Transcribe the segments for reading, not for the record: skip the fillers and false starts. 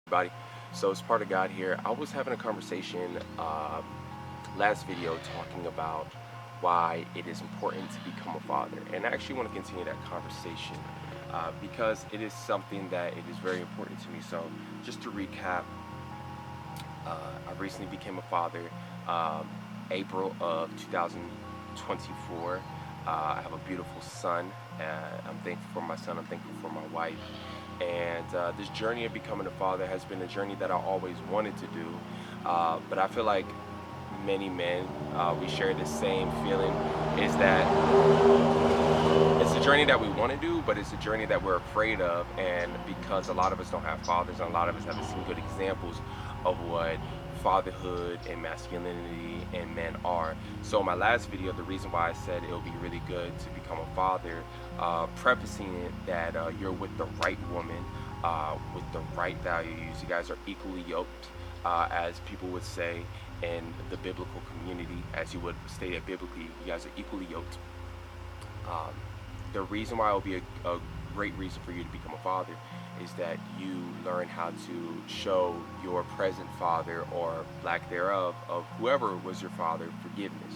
Everybody. So it's part of God here. I was having a conversation last video talking about why it is important to become a father, and I actually want to continue that conversation because it is something that it is very important to me. So just to recap, I recently became a father, um, April of 2024. I have a beautiful son. I'm thankful for my son. I'm thankful for my wife. And this journey of becoming a father has been a journey that I always wanted to do. But I feel like many men, we share the same feeling, is that it's a journey that we want to do, but it's a journey that we're afraid of. And because a lot of us don't have fathers, and a lot of us haven't seen good examples of what fatherhood and masculinity and men are. So in my last video, the reason why I said it'll be really good to become a father, prefacing it that you're with the right woman, with the right values. You guys are equally yoked, as people would say in the biblical community, as you would state it biblically. You guys are equally yoked. Um, the reason why it will be a great reason for you to become a father is that you learn how to show your present father, or lack thereof, of whoever was your father, forgiveness.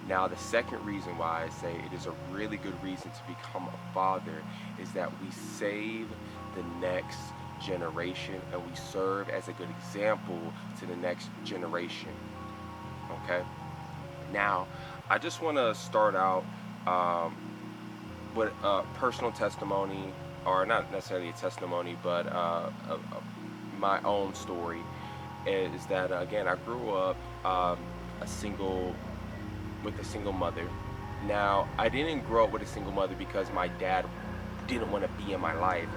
Now, the second reason why I say it is a really good reason to become a father is that we save the next generation, and we serve as a good example to the next generation. Okay? Now, I just want to start out um, with a personal testimony, or not necessarily a testimony, but my own story. Is that again, I grew up a single with a single mother. Now, I didn't grow up with a single mother because my dad didn't want to be in my life.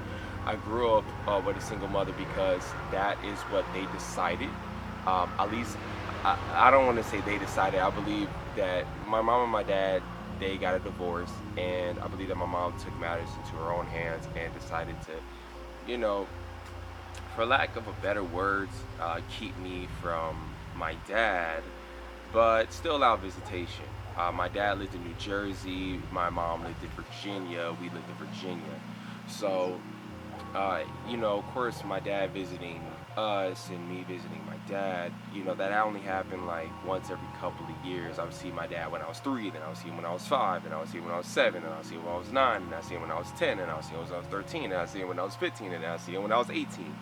I grew up with a single mother because that is what they decided. At least, I don't want to say they decided. I believe that my mom and my dad, they got a divorce, and I believe that my mom took matters into her own hands and decided to, you know, for lack of a better words, keep me from my dad, but still allow visitation. My dad lived in New Jersey. My mom lived in Virginia. We lived in Virginia. So, of course, my dad visiting us and me visiting my dad, that only happened like once every couple of years. I would see my dad when I was 3, then I would see him when I was 5, then I would see him when I was 7, and I would see him when I was 9, and I would see him when I was 10, and I would see him when I was 13, and I would see him when I was 15, and I would see him when I was 18.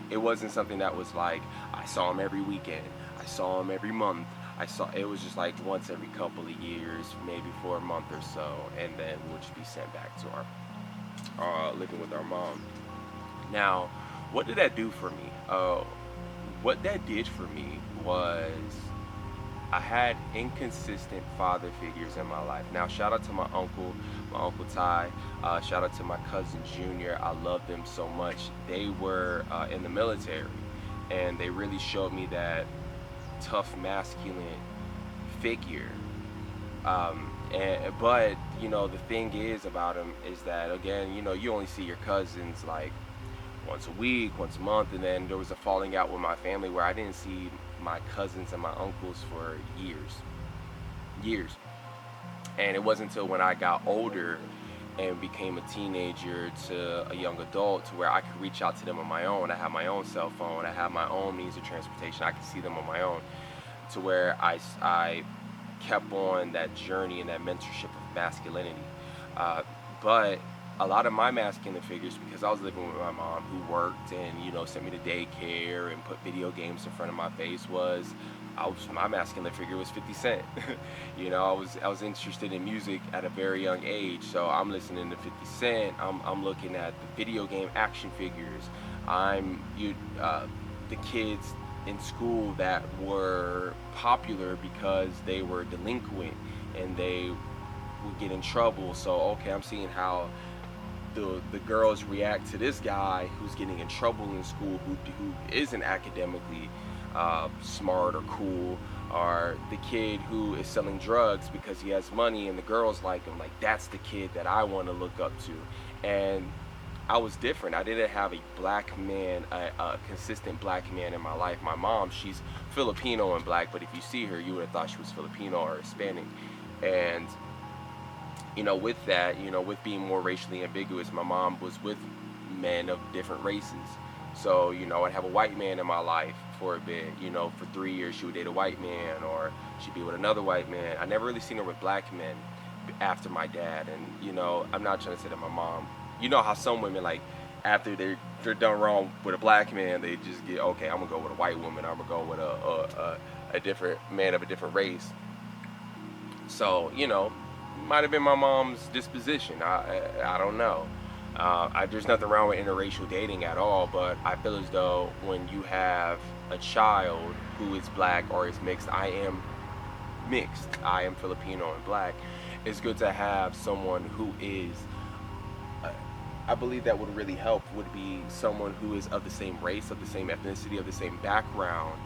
It wasn't something that was like I saw him every weekend. I saw him every month. It was just like once every couple of years, maybe for a month or so, and then we'll just be sent back to our living with our mom. Now, what did that do for me? What that did for me was I had inconsistent father figures in my life. Now, shout out to my uncle Ty. Shout out to my cousin Junior. I love them so much. They were in the military, and they really showed me that tough masculine figure. But the thing is about them is that, again, you only see your cousins like once a week, once a month, and then there was a falling out with my family where I didn't see my cousins and my uncles for years. And it wasn't until when I got older and became a teenager to a young adult to where I could reach out to them on my own. I have my own cell phone. I have my own means of transportation. I could see them on my own, to where I kept on that journey and that mentorship of masculinity. But a lot of my masculine figures, because I was living with my mom who worked and sent me to daycare and put video games in front of my face, my masculine figure was 50 Cent. I was interested in music at a very young age, so I'm listening to 50 Cent. I'm looking at the video game action figures. The kids in school that were popular because they were delinquent and they would get in trouble. So okay, I'm seeing how the girls react to this guy who's getting in trouble in school, who isn't academically smart or cool, or the kid who is selling drugs because he has money and the girls like him. Like, that's the kid that I want to look up to. And I was different. I didn't have a black man, a consistent black man in my life. My mom, she's Filipino and black, but if you see her, you would have thought she was Filipino or Hispanic. And with that, with being more racially ambiguous, my mom was with men of different races. So, I'd have a white man in my life for a bit. For 3 years she would date a white man, or she'd be with another white man. I never really seen her with black men after my dad. And I'm not trying to say that my mom, how some women, like, after they're done wrong with a black man, they just get, okay, I'm gonna go with a white woman, I'm gonna go with a different man of a different race. So, might have been my mom's disposition. I don't know. There's nothing wrong with interracial dating at all, but I feel as though when you have a child who is black or is mixed, I am mixed, I am Filipino and black, it's good to have someone who is, I believe that would really help, would be someone who is of the same race, of the same ethnicity, of the same background,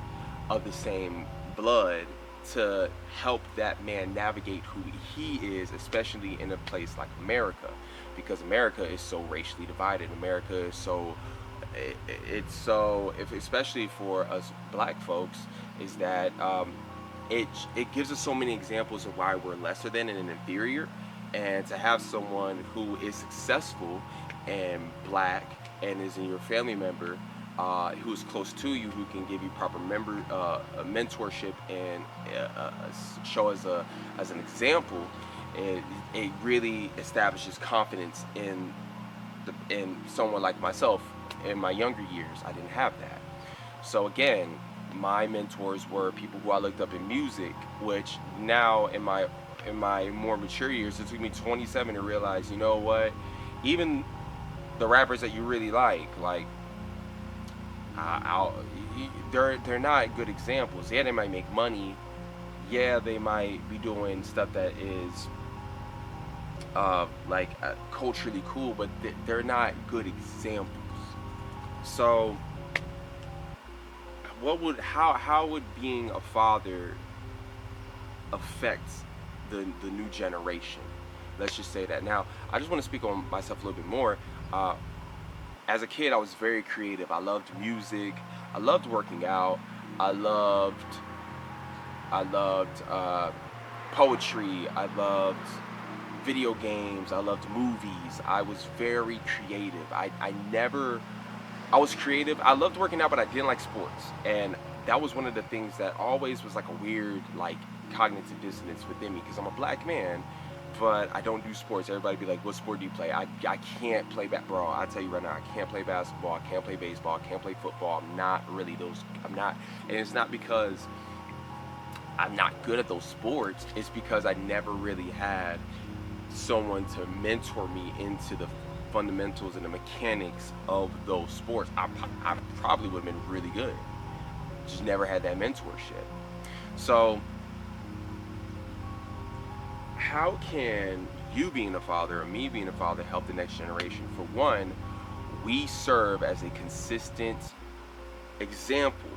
of the same blood, to help that man navigate who he is, especially in a place like America, because America is so racially divided. America is so, it's so, if especially for us black folks, is that it gives us so many examples of why we're lesser than and inferior. And to have someone who is successful and black and is in your family member, who is close to you, who can give you proper mentorship and show as an example, it really establishes confidence in someone like myself. In my younger years, I didn't have that. So again, my mentors were people who I looked up in music, which now in my more mature years, it took me 27 to realize, you know what, even the rappers that you really like, they're not good examples. Yeah, they might make money. Yeah, they might be doing stuff that is culturally cool, but they're not good examples. So, how would being a father affect the new generation? Let's just say that. Now, I just want to speak on myself a little bit more. As a kid, I was very creative. I loved music. I loved working out. I loved poetry. I loved video games. I loved movies. I was very creative. I was creative. I loved working out, but I didn't like sports. And that was one of the things that always was like a weird, like, cognitive dissonance within me, because I'm a black man, but I don't do sports. Everybody be like, what sport do you play? I can't play bro. I tell you right now, I can't play basketball. I can't play baseball. I can't play football. I'm not really those. I'm not. And it's not because I'm not good at those sports. It's because I never really had someone to mentor me into the fundamentals and the mechanics of those sports. I probably would have been really good. Just never had that mentorship. So how can you being a father or me being a father help the next generation? For one, we serve as a consistent example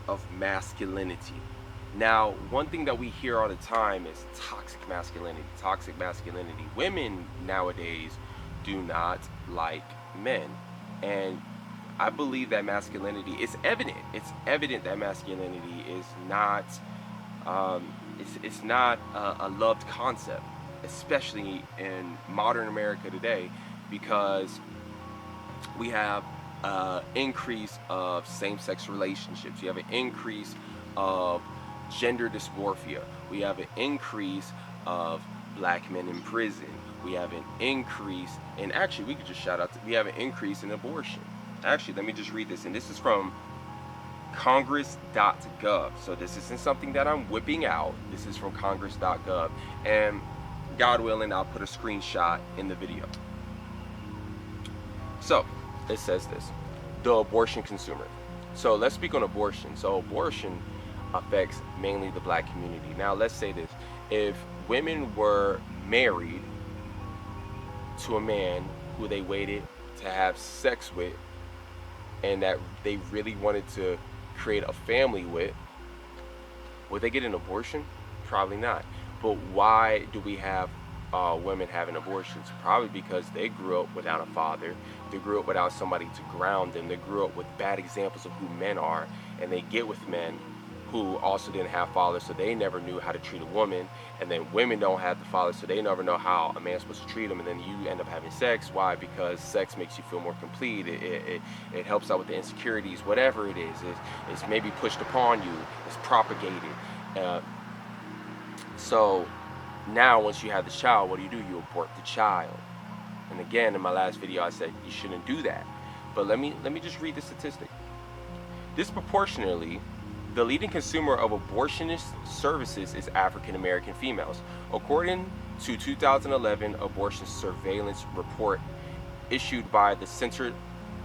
of masculinity. Now, one thing that we hear all the time is toxic masculinity. Toxic masculinity. Women nowadays do not like men. And I believe that masculinity is evident. It's evident that masculinity is not it's not a loved concept, especially in modern America today, because we have increase of same-sex relationships. You have an increase of gender dysmorphia. We have an increase of black men in prison. We have an increase, and actually we could just shout out, we have an increase in abortion. Actually, let me just read this, and this is from congress.gov. So this isn't something that I'm whipping out. This is from congress.gov, and God willing, I'll put a screenshot in the video. So it says this: the abortion consumer. So let's speak on abortion. So abortion affects mainly the black community. Now let's say this: if women were married to a man who they waited to have sex with and that they really wanted to create a family with, would they get an abortion? Probably not. But why do we have women having abortions? Probably because they grew up without a father. They grew up without somebody to ground them. They grew up with bad examples of who men are, and they get with men who also didn't have fathers, so they never knew how to treat a woman. And then women don't have the father, so they never know how a man's supposed to treat them. And then you end up having sex. Why? Because sex makes you feel more complete. It helps out with the insecurities, whatever it is. It's maybe pushed upon you. It's propagated. Uh, so now, once you have this child, what do? You abort the child. And again, in my last video, I said you shouldn't do that. But let me just read the statistic. Disproportionately, the leading consumer of abortionist services is African American females. According to 2011 abortion surveillance report issued by the Center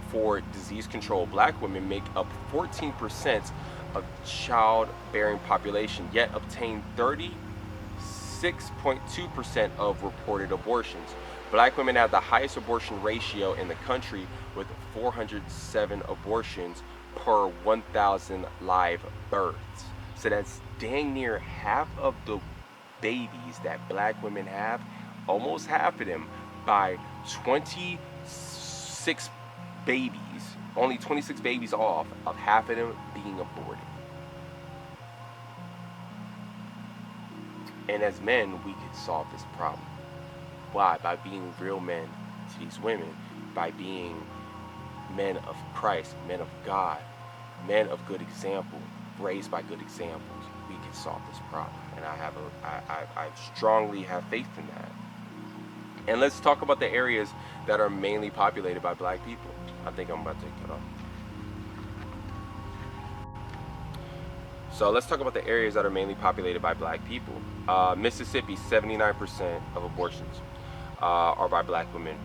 for Disease Control, black women make up 14% of childbearing population, yet obtain 36.2% of reported abortions. Black women have the highest abortion ratio in the country with 407 abortions per 1,000 live births. So that's dang near half of the babies that black women have, almost half of them, by 26 babies, only 26 babies off of half of them being aborted. And as men, we could solve this problem. Why? By being real men to these women, by being men of Christ, men of God, men of good example, raised by good examples. We can solve this problem, and I strongly have faith in that. And let's talk about the areas that are mainly populated by black people. I think I'm about to take that off. So let's talk about the areas that are mainly populated by black people. Mississippi, 79% of abortions are by black women.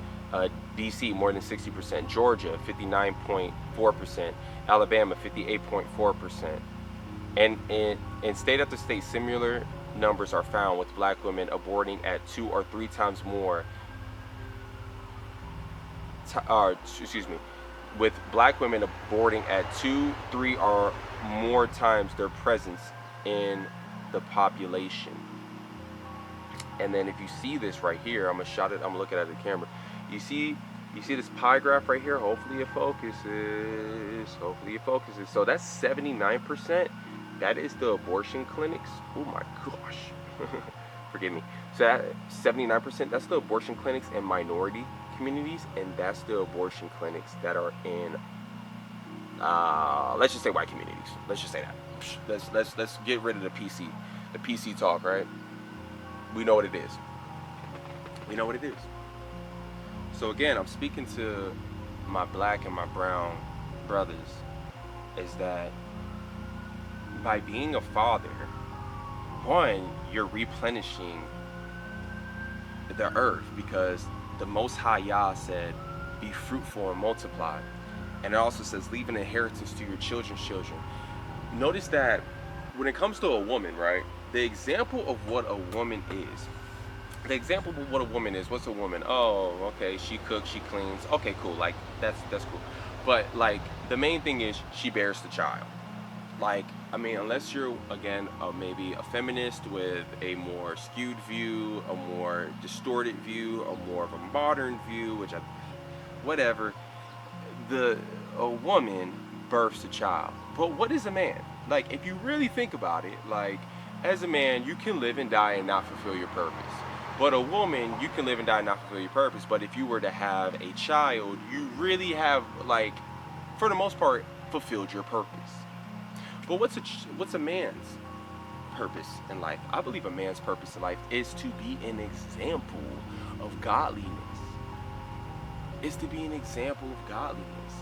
DC, more than 60%. Georgia, 59.4%. Alabama, 58.4%. And in state after state, similar numbers are found, with black women aborting at 2 or 3 times more. With black women aborting at 2, 3, or more times their presence in the population. And then if you see this right here, I'm gonna look at the camera. You see this pie graph right here? Hopefully it focuses. So that's 79%. That is the abortion clinics. Oh my gosh. Forgive me. So that 79%, that's the abortion clinics in minority communities, and that's the abortion clinics that are in let's just say white communities. Let's just say that. Let's get rid of the PC talk, right? We know what it is. So again, I'm speaking to my black and my brown brothers, is that by being a father, one, you're replenishing the earth, because the Most High Yah said, be fruitful and multiply. And it also says, leave an inheritance to your children's children. Notice that when it comes to a woman, right, the example of what a woman is, what's a woman? Oh, okay, she cooks, she cleans. Okay, cool, like, that's cool. But, like, the main thing is she bears the child. Like, I mean, unless you're, again, maybe a feminist with a more skewed view, a more distorted view, a more of a modern view, whatever, a woman births a child. But what is a man? Like, if you really think about it, like, as a man, you can live and die and not fulfill your purpose. But a woman, you can live and die and not fulfill your purpose. But if you were to have a child, you really have, like, for the most part, fulfilled your purpose. But what's a man's purpose in life? I believe a man's purpose in life is to be an example of godliness. Is to be an example of godliness.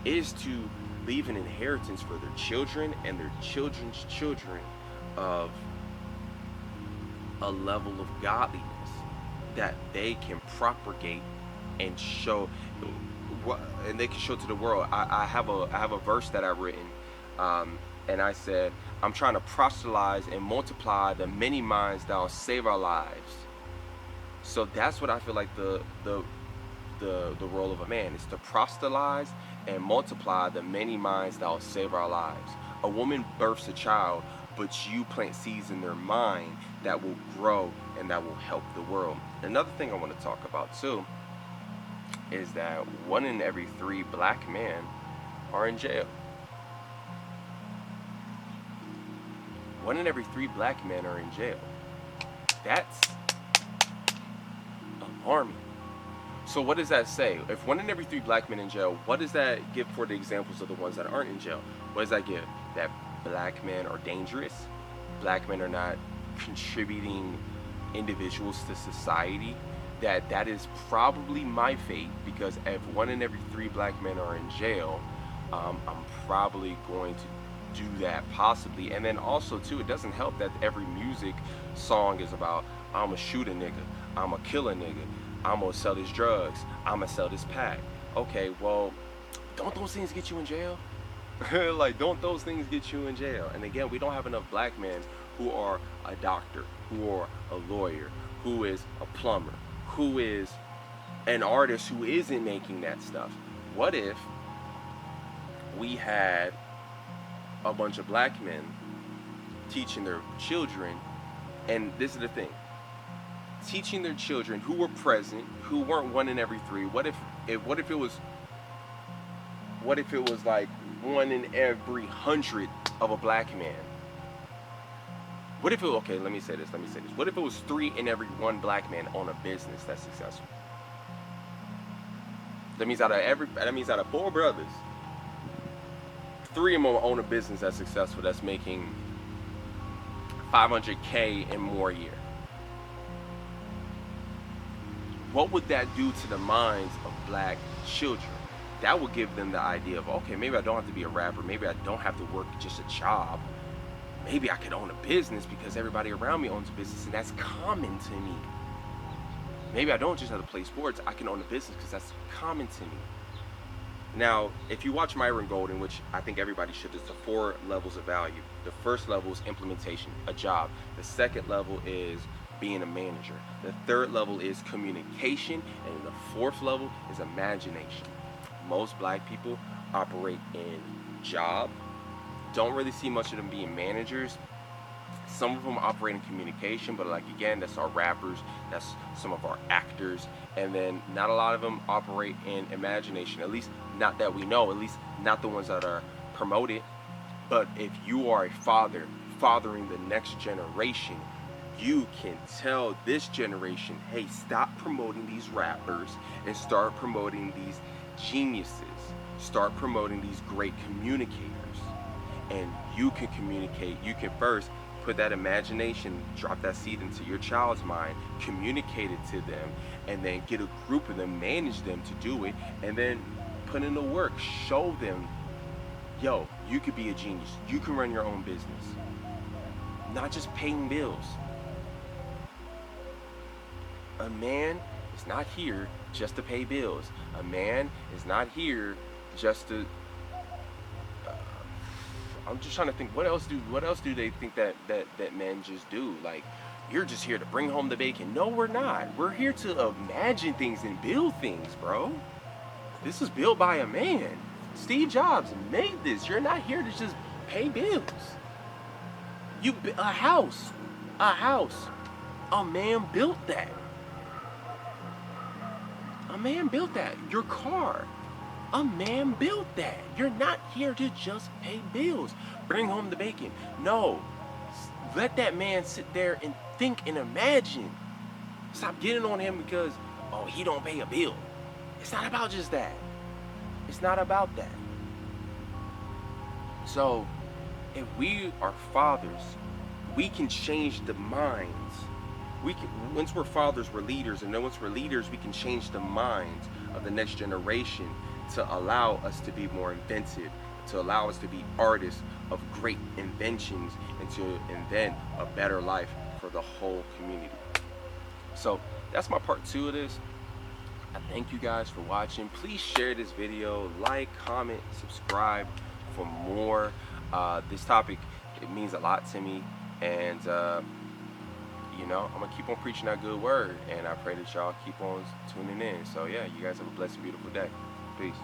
Is to leave an inheritance for their children and their children's children of a level of godliness that they can propagate and show, and they can show to the world. I have a verse that I've written, and I said, I'm trying to proselytize and multiply the many minds that will save our lives. So that's what I feel like the role of a man is, to proselytize and multiply the many minds that will save our lives. A woman births a child, but you plant seeds in their mind that will grow and that will help the world. Another thing I want to talk about too is that 1 in every 3 black men are in jail. 1 in every 3 black men are in jail. That's alarming. So what does that say? If 1 in every 3 black men in jail, what does that give for the examples of the ones that aren't in jail? What does that give? That black men are dangerous. Black men are not contributing individuals to society. That is probably my fate, because if 1 in every 3 black men are in jail, I'm probably going to do that possibly. And then also too, it doesn't help that every music song is about, I'ma shoot a nigga, I'ma kill a nigga, I'm gonna sell this drugs, I'm gonna sell this pack. Okay, well, don't those things get you in jail? Like, don't those things get you in jail? And again, we don't have enough black men who are a doctor, who are a lawyer, who is a plumber, who is an artist who isn't making that stuff. What if we had a bunch of black men teaching their children, and this is the thing, teaching their children who were present, who weren't 1 in every 3. What if it was like 1 in every 100 of a black man? What if it, okay, let me say this. What if it was 3 in every 1 black man own a business that's successful? That means out of 4 brothers, 3 of them own a business that's successful, that's making $500K and more a year. What would that do to the minds of black children? That would give them the idea of, okay, maybe I don't have to be a rapper, maybe I don't have to work just a job. Maybe I could own a business because everybody around me owns a business and that's common to me. Maybe I don't just have to play sports, I can own a business because that's common to me. Now, if you watch Myron Golden, which I think everybody should, there's the 4 levels of value. The first level is implementation, a job. The second level is being a manager. The third level is communication, and the 4th level is imagination. Most black people operate in job. Don't really see much of them being managers. Some of them operate in communication, but like, again, that's our rappers, that's some of our actors, and then not a lot of them operate in imagination, at least not that we know, at least not the ones that are promoted. But if you are a father, fathering the next generation, you can tell this generation, hey, stop promoting these rappers and start promoting these geniuses. Start promoting these great communicators. And you can communicate. You can first put that imagination, drop that seed into your child's mind, communicate it to them, and then get a group of them, manage them to do it, and then put in the work. Show them, yo, you could be a genius. You can run your own business. Not just paying bills. A man is not here just to pay bills. A man is not here just to I'm just trying to think, what else do they think that men just do? Like, you're just here to bring home the bacon. No, we're not. We're here to imagine things and build things, bro. This was built by a man. Steve Jobs made this. You're not here to just pay bills. A house. A man built that. A man built that. Your car. A man built that. You're not here to just pay bills, bring home the bacon. No, let that man sit there and think and imagine. Stop getting on him because, oh, he don't pay a bill. It's not about just that. It's not about that. So, if we are fathers, we can change the minds. Once we're fathers, we're leaders, and then once we're leaders, we can change the minds of the next generation to allow us to be more inventive, to allow us to be artists of great inventions, and to invent a better life for the whole community. So that's my part 2 of this. I thank you guys for watching. Please share this video, like, comment, subscribe for more. This topic, it means a lot to me, and you know, I'm gonna keep on preaching that good word, and I pray that y'all keep on tuning in. So yeah, you guys have a blessed, beautiful day. Peace.